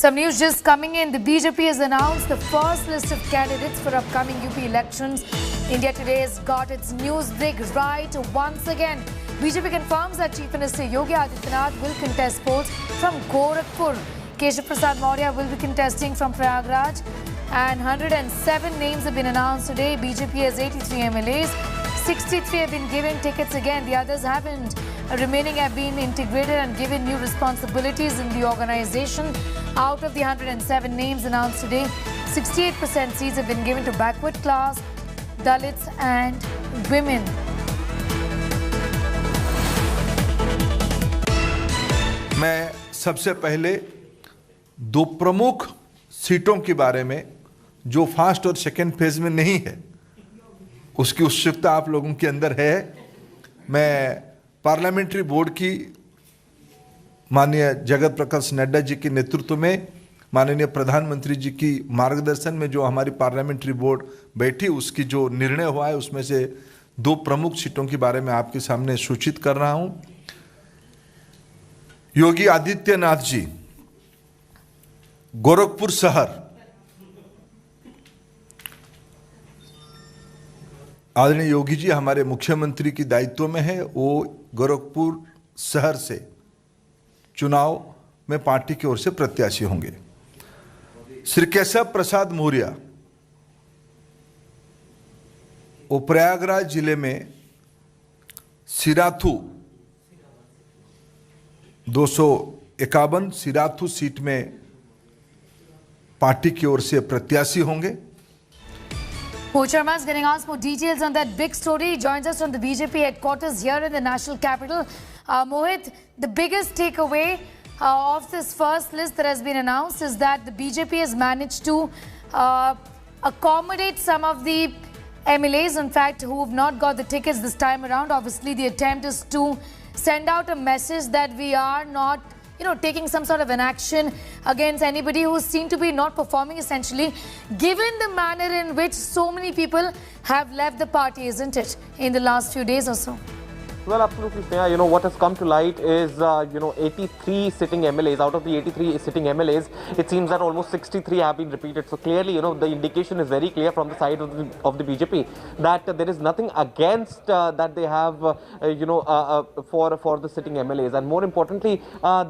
Some news just coming in. The BJP has announced the first list of candidates for upcoming UP elections. India Today has got its news break right once again. BJP confirms that Chief Minister Yogi Adityanath will contest polls from Gorakhpur. Keshav Prasad Maurya will be contesting from Prayagraj. And 107 names have been announced today. BJP has 83 MLAs. 63 have been given tickets again. The others haven't. Remaining have been integrated and given new responsibilities in the organization. Out of the 107 names announced today, 68% seats have been given to backward class, Dalits and women. मैं सबसे पहले दो प्रमुख सीटों के बारे में जो फर्स्ट और सेकेंड फेज में नहीं है उसकी उत्सुकता आप लोगों के अंदर है। मैं पार्लियामेंट्री बोर्ड की माननीय जगत प्रकाश नड्डा जी के नेतृत्व में, माननीय प्रधानमंत्री जी की मार्गदर्शन में जो हमारी पार्लियामेंट्री बोर्ड बैठी उसकी जो निर्णय हुआ है उसमें से दो प्रमुख सीटों के बारे में आपके सामने सूचित कर रहा हूं। योगी आदित्यनाथ जी गोरखपुर शहर, आदरणीय योगी जी हमारे मुख्यमंत्री की दायित्व में है, वो गोरखपुर शहर से चुनाव में पार्टी की ओर से प्रत्याशी होंगे। श्री केशव प्रसाद मौर्य वो प्रयागराज जिले में सिराथू 251 सिराथू सीट में पार्टी की ओर से प्रत्याशी होंगे। Mohit Sharma is getting asked more details on that big story. He joins us from the BJP headquarters here in the national capital. Mohit, the biggest takeaway of this first list that has been announced is that the BJP has managed to accommodate some of the MLAs, in fact, who have not got the tickets this time around. Obviously, the attempt is to send out a message that we are not taking some sort of an action against anybody who seem to be not performing, essentially, given the manner in which so many people have left the party, isn't it, in the last few days or so? Well, absolutely, Sneha. What has come to light is, 83 sitting MLAs. Out of the 83 sitting MLAs, it seems that almost 63 have been repeated. So clearly, the indication is very clear from the side of the BJP that there is nothing against that they have, for the sitting MLAs. And more importantly,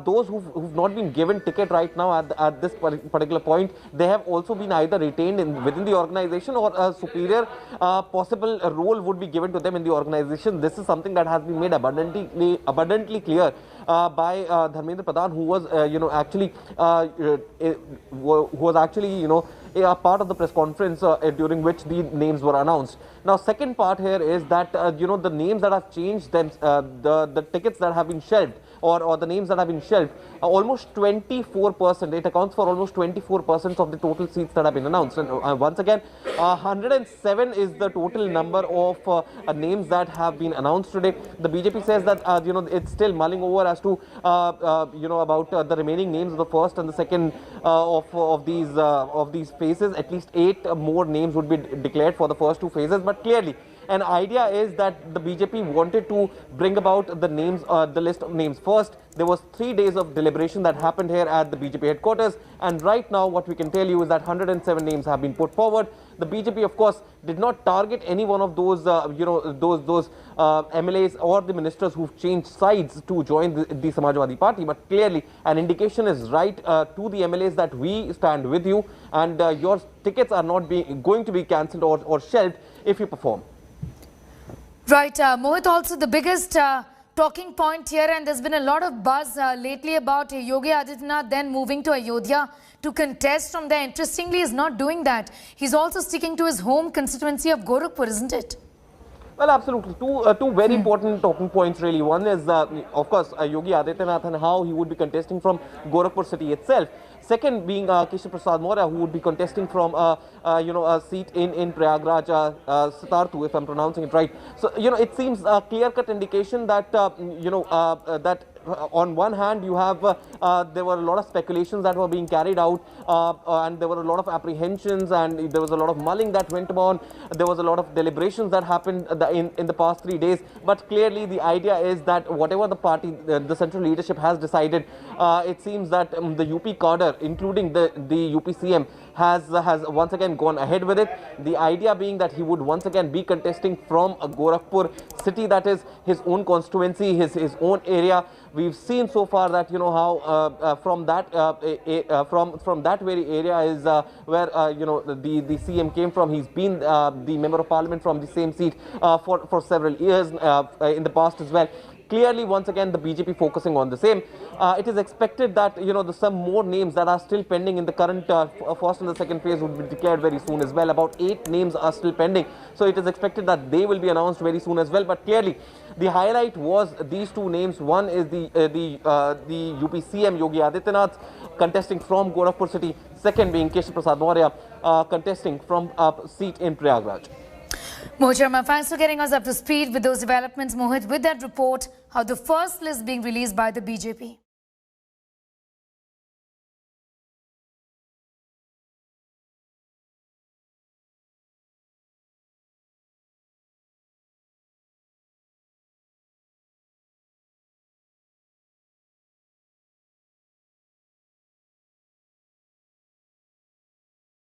those who've not been given ticket right now at this particular point, they have also been either retained within the organization or a superior possible role would be given to them in the organization. This is something that has been made abundantly clear by Dharmendra Pradhan, who was actually a part of the press conference during which the names were announced. Now, second part here is that the names that have changed, the tickets that have been shelved, or the names that have been shelved, almost 24%. It accounts for almost 24% of the total seats that have been announced. And once again, 107 is the total number of names that have been announced today. The BJP says that it's still mulling over as to about the remaining names of the first and the second of these phases. At least 8 more names would be declared for the first 2 phases. But clearly, an idea is that the BJP wanted to bring about the names, the list of names. First, there was 3 days of deliberation that happened here at the BJP headquarters, and right now what we can tell you is that 107 names have been put forward. The BJP, of course, did not target any one of those, those MLAs or the ministers who've changed sides to join the Samajwadi Party. But clearly, an indication is right to the MLAs that we stand with you, and your tickets are not going to be cancelled or shelved if you perform. Right, Mohit, also the biggest talking point here, and there's been a lot of buzz lately about Yogi Adityanath then moving to Ayodhya to contest from there. Interestingly, he's not doing that. He's also sticking to his home constituency of Gorakhpur, isn't it? Well, absolutely. Two very important talking points, really. One is, of course, Yogi Adityanath and how he would be contesting from Gorakhpur city itself. Second being Keshav Prasad Maurya, who would be contesting from a seat in Prayagraj, Sitarthu, if I'm pronouncing it right. So it seems a clear-cut indication that that on one hand, you have there were a lot of speculations that were being carried out, and there were a lot of apprehensions, and there was a lot of mulling that went on. There was a lot of deliberations that happened in the past 3 days. But clearly, the idea is that whatever the party, the central leadership has decided, it seems that the UP cadre, including the UP CM, has once again gone ahead with it. The idea being that he would once again be contesting from Gorakhpur city, that is his own constituency, his own area. We've seen so far that, you know, how from that very area is where you know, the CM came from. He's been the member of parliament from the same seat for several years in the past as well. Clearly, once again, the BJP focusing on the same. It is expected that, you know, some more names that are still pending in the current first and the second phase would be declared very soon as well. About 8 names are still pending. So it is expected that they will be announced very soon as well. But clearly, the highlight was these 2 names. One is the UP CM Yogi Adityanath contesting from Gorakhpur city. Second being Keshav Prasad Maurya contesting from a seat in Prayagraj. Mohit Sharma, thanks for getting us up to speed with those developments. Mohit, with that report, how the first list being released by the BJP.